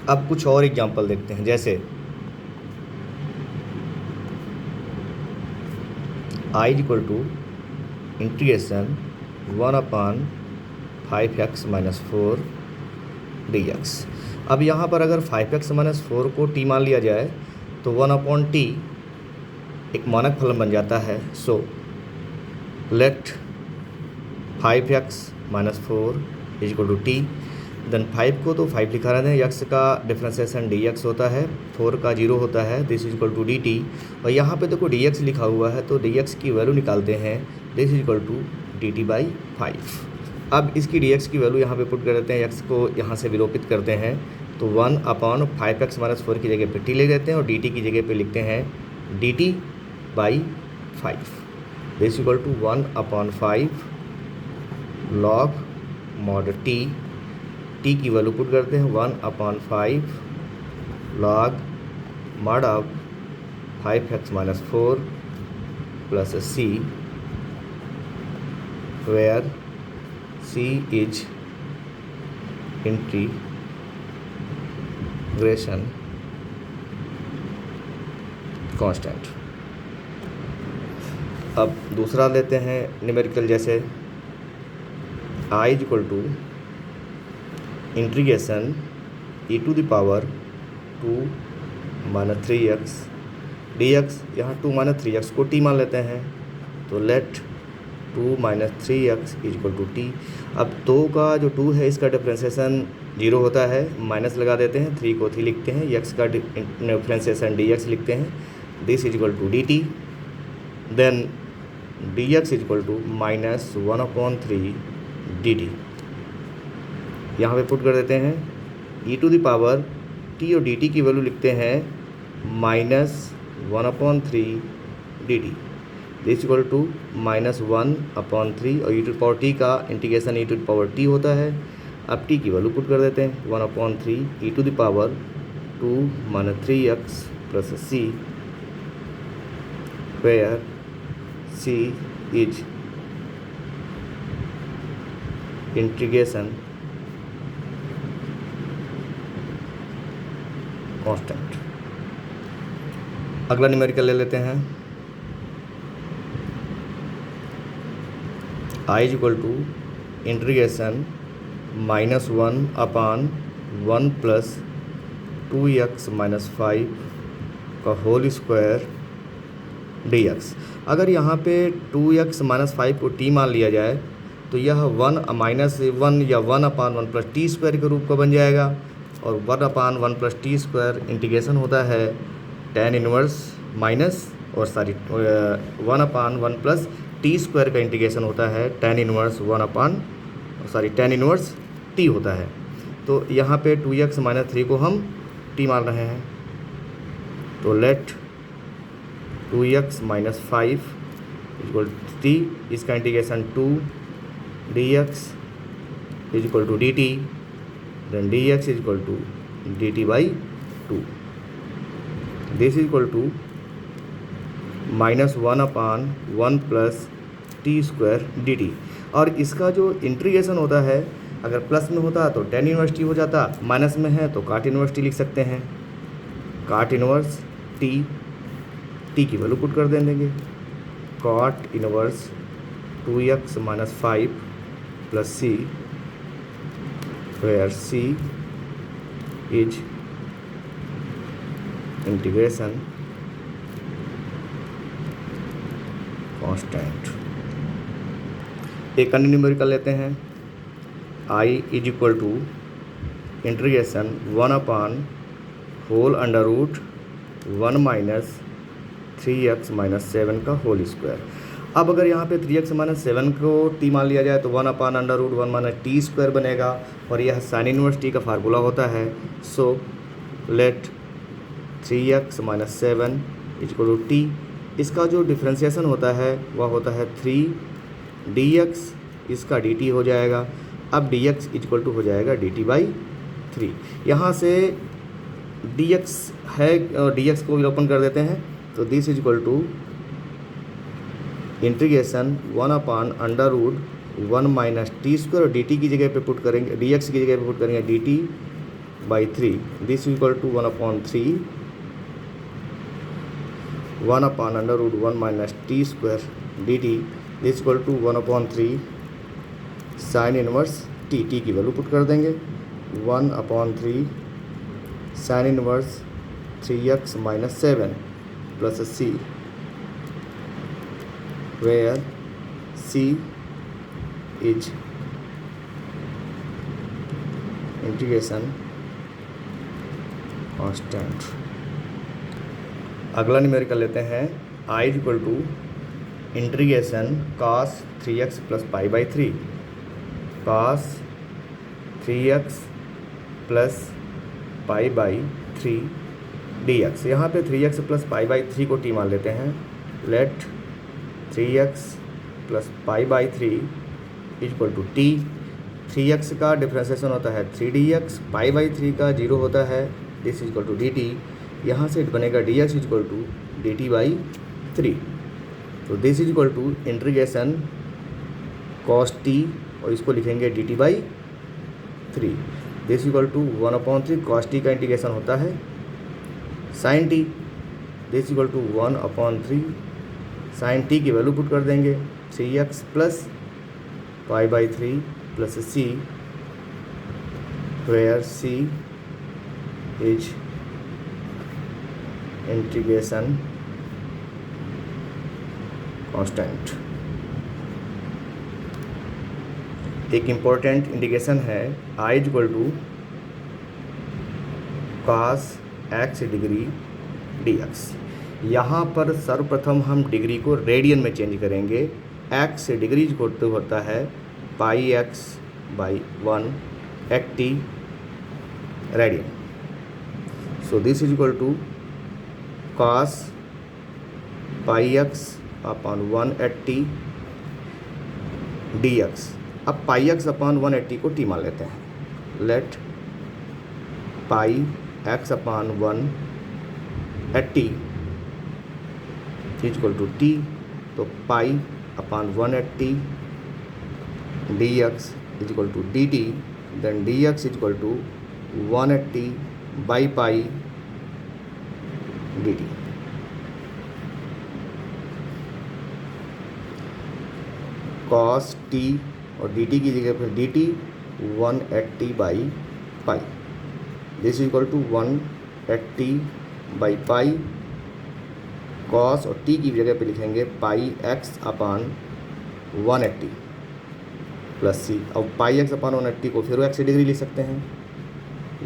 अब कुछ और एग्जांपल देखते हैं, जैसे I equal to integration 1/5x-4 dx। अब यहाँ पर अगर 5x-4 को t मान लिया जाए तो 1/t एक मानक फलन बन जाता है। So let 5x-4 equal to t, then 5 को तो 5 लिखा रहता है, x का डिफ्रेंसिएशन dx होता है, 4 का 0 होता है, this is equal to dt। और यहाँ पे देखो dx लिखा हुआ है तो dx की वैल्यू निकालते हैं, this is equal to dt/5। अब इसकी dx की वैल्यू यहाँ पे पुट कर देते हैं, x को यहाँ से विलोपित करते हैं तो 1/5x-4 की जगह पे t ले देते हैं और dt की जगह पे लिखते हैं dt/5, this equal to 1/5 log mod t की वैल्यू पुट करते हैं 1/5 log mod of 5x-4 plus c, where c is integration constant. अब दूसरा लेते हैं न्यूमेरिकल, जैसे I equal to integration e to the power 2-3x dx। यहाँ 2-3x को t मान लेते हैं तो late 2-3x equal to t। अब 2 का जो 2 है इसका डिफ्रेंसिएशन 0 होता है, माइनस लगा देते हैं, 3 को 3 लिखते हैं, x का डिफ्रेंसिएशन dx लिखते हैं, this is equal to dt, then dx is equal to -1/3 dt। यहाँ पे पुट कर देते हैं e to the power t और dt की वैल्यू लिखते हैं -1/3 dt, दिस इक्वल टू -1/3 और e टू पावर t का integration e to power t होता है। अब t की वैल्यू पुट कर देते हैं 1/3 e to the power 2-3x plus c, where c is integration constant. अगला न्यूमेरिकल ले लेते हैं, I equal to integration -1/1 plus 2x-5 का होल स्क्वायर dx। अगर यहाँ पे 2x-5 को t मान लिया जाए तो यह 1-1 या 1/1 प्लस टी स्क्वायर के रूप का बन जाएगा, और 1/1 प्लस टी स्क्वायर इंटीग्रेशन होता है tan इनवर्स माइनस, और 1/1 प्लस टी स्क्वायर का इंटीग्रेशन होता है tan inverse tan inverse t होता है। तो यहाँ पे 2x-3 को हम t मान रहे हैं तो लेट 2x-5 इक्वल t, इसका integration 2 dx is equal to dt, then dx is equal to dt/2, this is equal to -1/1 plus t square dt। और इसका जो इंटीग्रेशन होता है, अगर प्लस में होता तो tan इनवर्स t हो जाता, माइनस में है तो cot इनवर्स t लिख सकते हैं, cot इनवर्स t की वैल्यू पुट कर देंगे, cot inverse 2x-5 plus c, where c is integration constant. एक अन्य न्यूमेरिकल लेते हैं, I is equal to integration 1/√1 3x-7 का होल स्क्वायर। अब अगर यहाँ पे 3x-7 को t मान लिया जाए तो 1/√1 टी स्क्वायर बनेगा, और यह साइन इनवर्स t का फार्मूला होता है। So let 3x-7 equal to t, इसका जो डिफ्रेंसिएशन होता है वह होता है 3 dx, इसका dt हो जाएगा। अब dx इक्वल टू हो जाएगा dt/3। यहाँ से dx है और dx को विलोपन कर देते हैं तो this is equal to integration 1/√1 - t square, और dt की जगह पे पुट करेंगे, dx की जगह पे पुट करेंगे dt by three, this equal to 1/3 1/√1 minus t square d t, this equal to 1/3 sine inverse t, t की वैल्यू पुट कर देंगे 1/3 sine inverse 3x minus 7 plus c, where c is integration constant. अगला numerical लेते हैं i is equal to integration cos 3x plus pi by three, cos 3x plus pi by three d x. यहाँ पे 3x plus pi by three को t मान लेते हैं। Let 3x plus pi by three equal to t. 3x का differentiation होता है 3dx, pi by three का 0 होता है, this is equal to D T. यहाँ से बनेगा dx is equal to D T by three. तो this is equal to integration cos T, और इसको लिखेंगे D T by three. This equal to 1/3 cos T का इंटीग्रेशन होता है sine T, this equal to 1/3 sine T की value put कर देंगे 3x plus pi by three plus c, where c is integration constant. एक important integration है i is equal to cos x degree dx। यहाँ पर सर्वप्रथम हम degree को रेडियन में चेंज करेंगे। x डिग्री इक्वल टू होता है pi x by 1 80 radian. So this is equal to cos pi x upon 180 dx। अब पाई x अपॉन 180 को टी मान लेते हैं। Let pi x upon 180 is equal to T, तो pi upon 180 dx is equal to D T, then dx is equal to 180 by pi D T. Cos T और D T की जगह पर D T 180 by pi, this is equal to 180 by pi. Cos और T की जगह पे लिखेंगे पाई x अपान 180 plus सी। अब पाई एक्स अपान 180 को फिर एक्स डिग्री लिख सकते हैं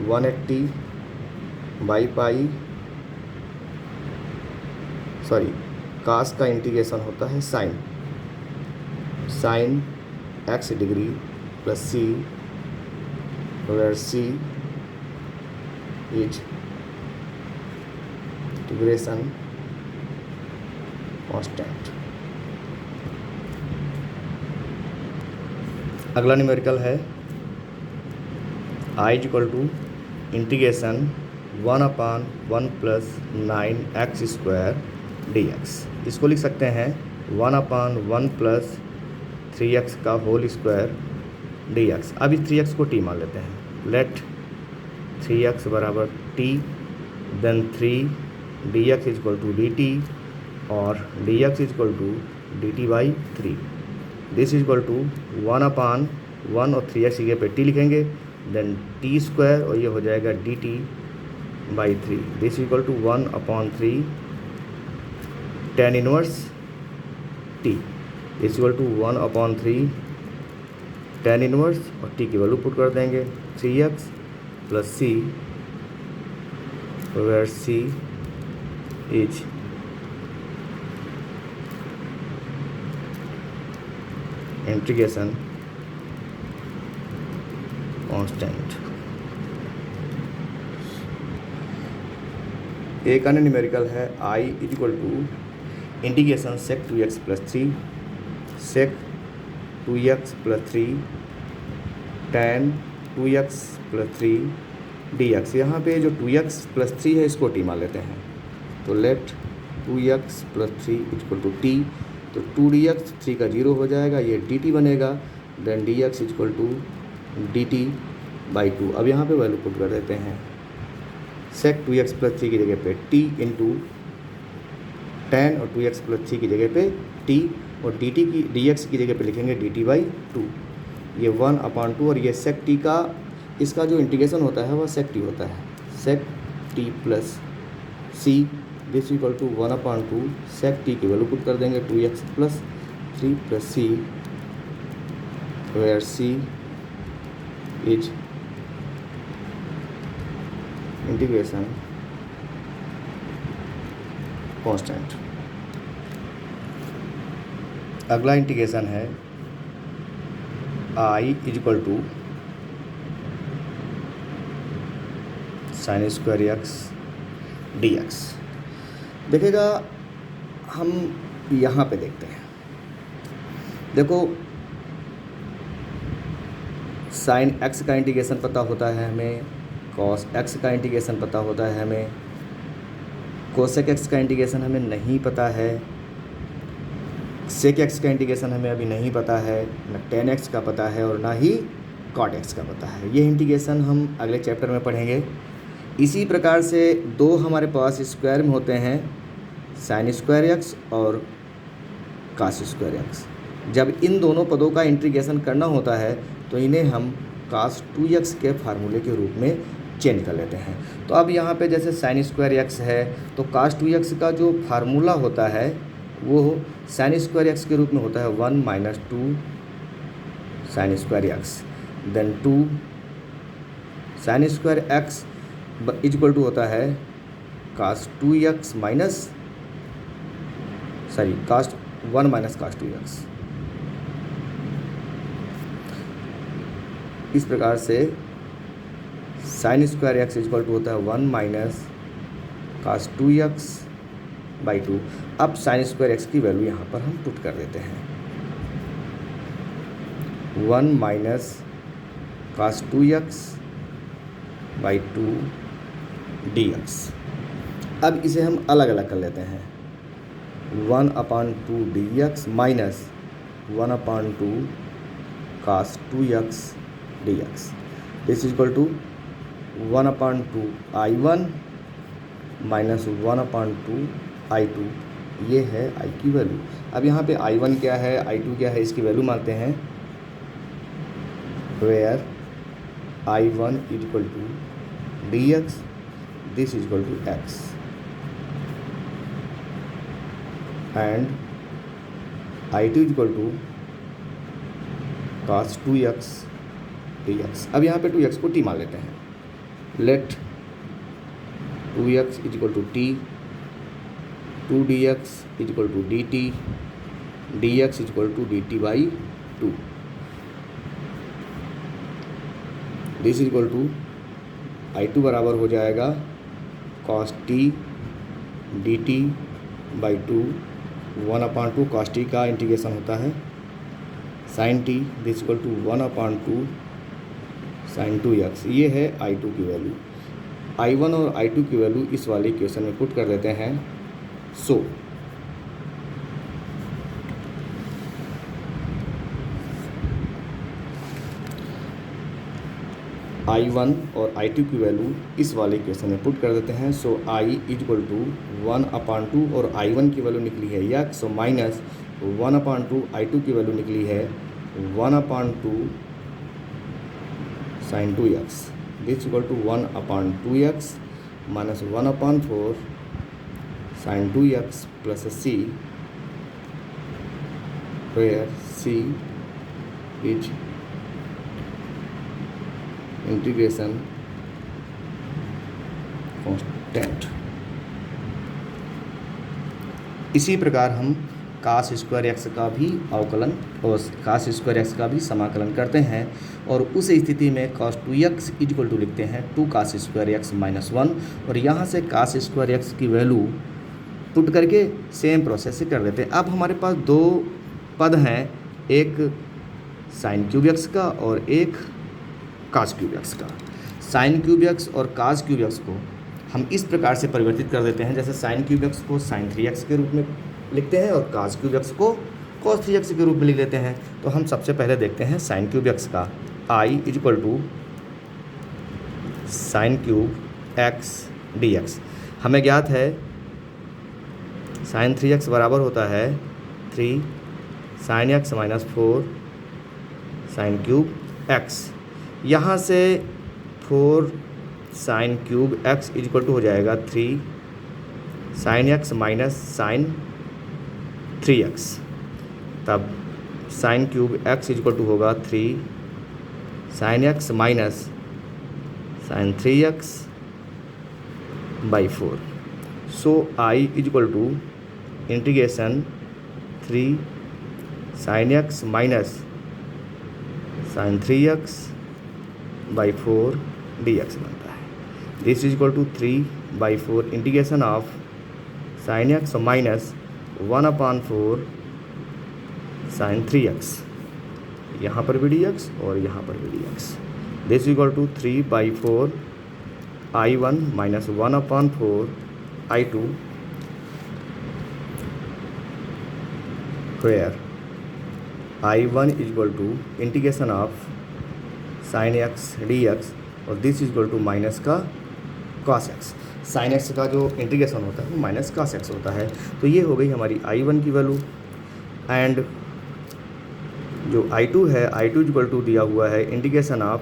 180 बाई पाई, सॉरी कास का इंटीग्रेशन होता है sine, sine x degree plus c, where c is integration constant. अगला न्यूमेरिकल है i is equal to integration 1/1 plus 9x square dx। इसको लिख सकते हैं 1/1 प्लस 3x का होल स्क्वायर dx। अब इस 3x को t मान लेते हैं। लेट 3x बराबर t, then 3 dx is equal to D t, और dx is equal to D T by three. This is equal to 1/1 और 3x की जगह पे t लिखेंगे, देन टी स्क्वायर, और ये हो जाएगा d T by three. This is equal to 1/3 tan inverse t, this equal to 1/3 tan inverse, और t की वैल्यू पुट कर देंगे 3x plus c, where c is integration constant. एक अन्य न्यूमेरिकल है i is equal to integration sec 2x plus 3 sec 2x plus 3 tan 2x plus 3 dx। यहाँ पे जो 2x प्लस 3 है इसको t मान लेते हैं। तो let 2x plus 3 equal to t, तो 2dx 3 का 0 हो जाएगा, ये dt बनेगा, then dx equal to dt by 2। अब यहाँ पे वैल्यू पुट कर देते हैं, सेक 2x प्लस 3 की जगह पे t इंटू 10 और 2x प्लस 3 की जगह पे t, और dx की जगह पे लिखेंगे dt बाई 2। ये 1/2 और ये सेक t का, इसका जो इंटीग्रेशन होता है वह सेक t होता है, sec t plus c this equal to 1/2 sec t की वैल्यू पुट कर देंगे 2x plus 3 plus c, where c is integration constant. अगला इंटीग्रेशन है i equal to sine square x dx। देखिएगा हम यहाँ पे देखते हैं, देखो साइन x का इंटीग्रेशन पता होता है हमें, कॉस x का इंटीग्रेशन पता होता है हमें, कोसेक x का इंटीग्रेशन हमें नहीं पता है, सेक x का इंटीग्रेशन हमें अभी नहीं पता है, न tan x का पता है और ना ही cot x का पता है। ये इंटीग्रेशन हम अगले चैप्टर में पढ़ेंगे। इसी प्रकार से दो हमारे पास स्क्वायर में होते हैं, साइन स्क्वायर एक्स और कास स्क्वायर एक्स। जब इन दोनों पदों का इंटीग्रेशन करना होता है तो इन्हें हम कास 2x के फार्मूले के रूप में चेंज कर लेते हैं। तो अब यहाँ पे जैसे साइन स्क्वायर एक्स है तो कास 2x का जो फार्मूला होता है वो साइन स्क्वायर एक्स के रूप में होता है 1 minus 2 sine square x, then 2 sine square x equal to होता है कास 2x minus cos 1 minus cos 2x। इस प्रकार से sine square x equal to होता है 1 माइनस कास 2x बाई 2। अब साइन स्क्वायर एक्स की वैल्यू यहाँ पर हम पुट कर देते हैं, 1 minus cos 2x by 2 dx। अब इसे हम अलग अलग कर लेते हैं, 1/2 dx minus 1/2 cos 2x dx this is equal to 1/2 I1 minus 1/2 I2। ये है I की वैल्यू। अब यहाँ पे I1 क्या है, I2 क्या है, इसकी वैल्यू मानते हैं, where I1 is equal to dx this is equal to x and I2 is equal to cos 2x dx। अब यहाँ पे 2x को t मान लेते हैं, let 2x is equal to t, 2dx is equal to dt, dx is equal to dt by 2। This is equal to I2 बराबर हो जाएगा cos t dt by 2, 1/2 cos t का इंटीग्रेशन होता है sin t this equal to 1/2 sin 2x। ये है I2 की value. I1 और I2 की वैल्यू इस वाले इक्वेशन में पुट कर देते हैं। सो I1 और I2 की वैल्यू इस वाले इक्वेशन में पुट कर देते हैं। सो I इज इक्वल टू 1/2 और I1 की वैल्यू निकली है x, सो माइनस 1/2 I2 की वैल्यू निकली है 1/2 sin 2x this equal to 1/2x minus 1/4 sin 2x plus c, where c is integration constant. इसी प्रकार हम कास स्क्वायर एक्स का भी अवकलन और कास स्क्वायर एक्स का भी समाकलन करते हैं और उस स्थिति में cos 2x इक्वल टू लिखते हैं 2 कास स्क्वायर एक्स माइनस 1 और यहाँ से कास स्क्वायर एक्स की वैल्यू पुट करके सेम प्रोसेस से कर देते हैं। अब हमारे पास दो पद हैं, एक साइन क्यूब एक्स का और एक कास क्यूब एक्स का। साइन क्यूब एक्स और कास क्यूब एक्स को हम इस प्रकार से परिवर्तित कर देते हैं, जैसे साइन क्यूब एक्स को साइन 3x के रूप में लिखते हैं और कास क्यूब एक्स को cos 3x के रूप में लिख लेते हैं। तो हम सबसे पहले देखते हैं साइन क्यूब एक्स का। I is equal to sine cube x D x. हमें ज्ञात है साइन 3x बराबर होता है 3 sine x minus 4 sine cube x. यहाँ से 4 sine cube x equal to हो जाएगा 3 sine x minus sine 3x। तब sine cube x equal to होगा 3 sine x minus sine 3x by 4। So I equal to integration 3 sine x minus sine 3x by 4 d x बनता है। This is equal to 3/4 integration of sine x minus 1/4 sine 3x, यहाँ पर भी D X और यहाँ पर भी D X. This is equal to 3/4 I1 minus 1/4 I2 where I1 is equal to integration of sine X D X और this is equal to minus का cos X. Sine X का जो integration होता है वो माइनस कॉस एक्स होता है। तो ये हो गई हमारी I1 की वैल्यू एंड जो I2 है I2 इक्वल टू दिया हुआ है integration of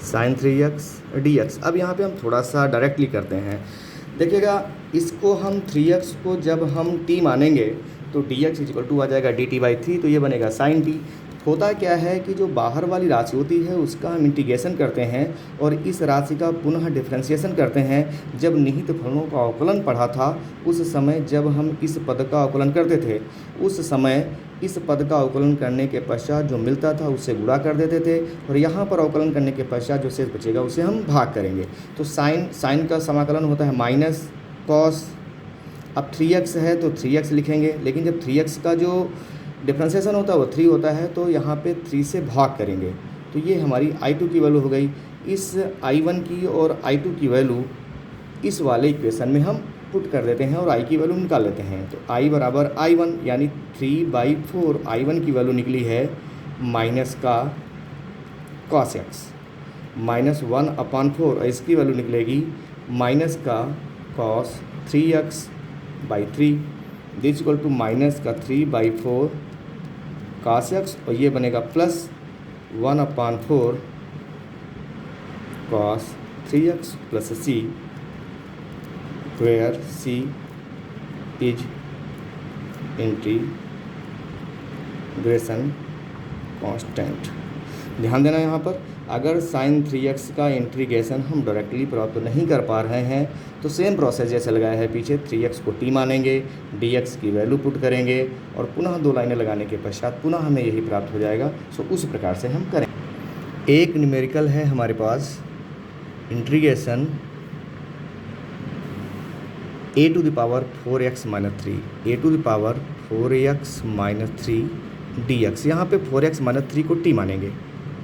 sign 3x dx। अब यहाँ पे हम थोड़ा सा डायरेक्टली करते हैं। देखिएगा इसको हम 3x को जब हम t मानेंगे तो dx इक्वल टू आ जाएगा dt/3, तो ये बनेगा साइन t। होता क्या है कि जो बाहर वाली राशि होती है उसका हम इंटीग्रेशन करते हैं और इस राशि का पुनः डिफरेंशिएशन करते हैं। जब निहित फलनों का अवकलन पढ़ा था उस समय जब हम इस पद का अवकलन करते थे उस समय इस पद का अवकलन करने के पश्चात जो मिलता था उससे गुणा कर देते थे और यहाँ पर अवकलन करने के पश्चात जो शेष बचेगा उसे हम भाग करेंगे। तो साइन का समाकलन होता है माइनस कॉस। अब 3x है तो 3x लिखेंगे, लेकिन जब 3x का जो डिफ्रेंसिएशन होता है वो 3 होता है तो यहाँ पे 3 से भाग करेंगे। तो ये हमारी I2 की वैल्यू हो गई। इस I1 की और I2 की वैल्यू इस वाले इक्वेशन में हम पुट कर देते हैं और I की वैल्यू निकाल लेते हैं। तो I बराबर I1 यानी 3/4 I1 की वैल्यू निकली है माइनस का कॉस एक्स माइनस 1/4 और इसकी वैल्यू निकलेगी माइनस का cos 3x/3। This equal to minus का 3/4 कॉस एक्स और ये बनेगा plus 1/4 cos 3x plus c where c is integration constant. ध्यान देना यहाँ पर अगर साइन 3x का इंटीग्रेशन हम डायरेक्टली प्राप्त नहीं कर पा रहे हैं तो सेम प्रोसेस जैसे लगाया है पीछे 3x को t मानेंगे, dx की वैल्यू पुट करेंगे और पुनः 2 लाइनें लगाने के पश्चात पुनः हमें यही प्राप्त हो जाएगा। सो उस प्रकार से हम करें। एक न्यूमेरिकल है हमारे पास integration a to the power 4x minus 3 a to the power 4x minus 3 dx। यहाँ पे 4x minus 3 को t मानेंगे,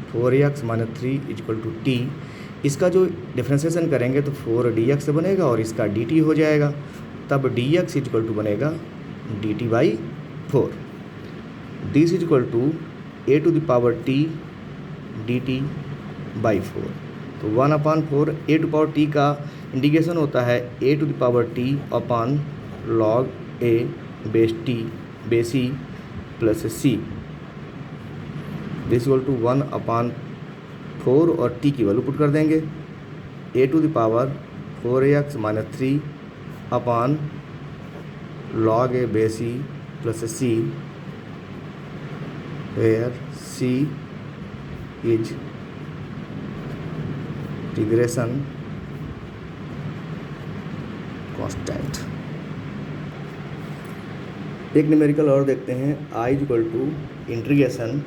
4x minus 3 equal to t। इसका जो डिफ्रेंसिएशन करेंगे तो 4dx बनेगा और इसका dt हो जाएगा। तब dx इक्वल टू बनेगा dt/4। This equal to a to the power t dt/4। तो 1/4 a to power t का इंटीग्रेशन होता है a to the power t upon log a base t base e plus c। This equal to 1/4 और t की value put कर देंगे a to the power 4x minus 3 upon log a base e plus c where c is integration constant. एक numerical और देखते हैं I equal to integration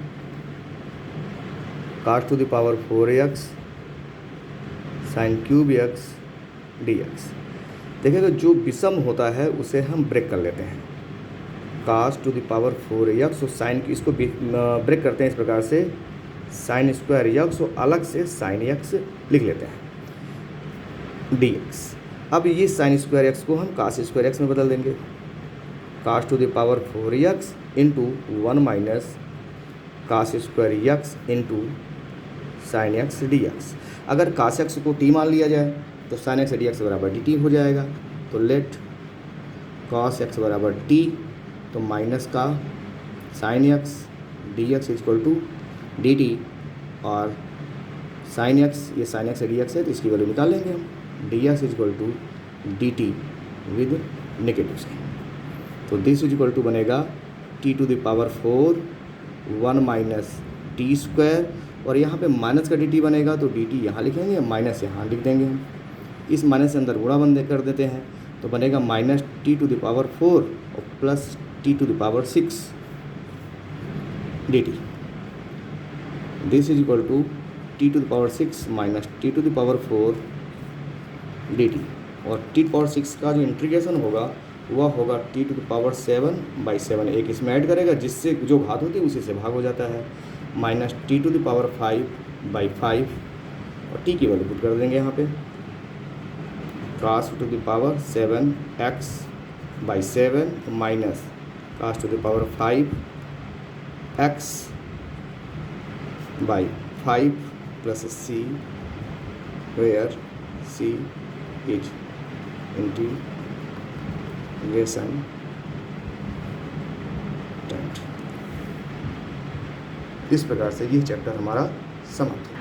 cos to the power 4x sine cube x dx। देखिएगा जो विषम होता है उसे हम ब्रेक कर लेते हैं। cos to the power 4x और साइन की इसको ब्रेक करते हैं इस प्रकार से साइन स्क्वायर x और अलग से साइन x लिख लेते हैं dx। अब ये साइन स्क्वायर x को हम कास स्क्वायर x में बदल देंगे। Cos to the power 4x into 1 minus cos square x into sine x dx। अगर cos x को t मान लिया जाए तो sin x dx बराबर dt हो जाएगा। तो लेट cos x बराबर t, तो माइनस का sin x dx equal to dt, और sin x, ये sin x dx है तो इसकी वैल्यू निकाल लेंगे हम, dx equal to dt with negative sine. तो दिस इज इक्वल टू बनेगा t to the power 4 1 minus t square, और यहाँ पे माइनस का dt बनेगा तो dt यहाँ लिखेंगे, माइनस यहाँ लिख देंगे हम। इस माइनस के अंदर गुणा बंद कर देते हैं तो बनेगा minus t to the power 4 और plus t to the power 6 dt। This is equal to t to the power 6 minus t to the power 4 dt, और टी पावर 6 का जो इंटीग्रेशन होगा वह होगा टी टू द पावर 7/7, एक इसमें add करेगा जिससे जो घात होती है उसी से भाग हो जाता है, minus t to the power 5/5, और टी की वैल्यू पुट कर देंगे यहाँ पे, cos to the power 7x/7 minus cos to the power 5x/5 plus c, where c is integration tent. इस प्रकार से ये चैप्टर हमारा समाप्त है।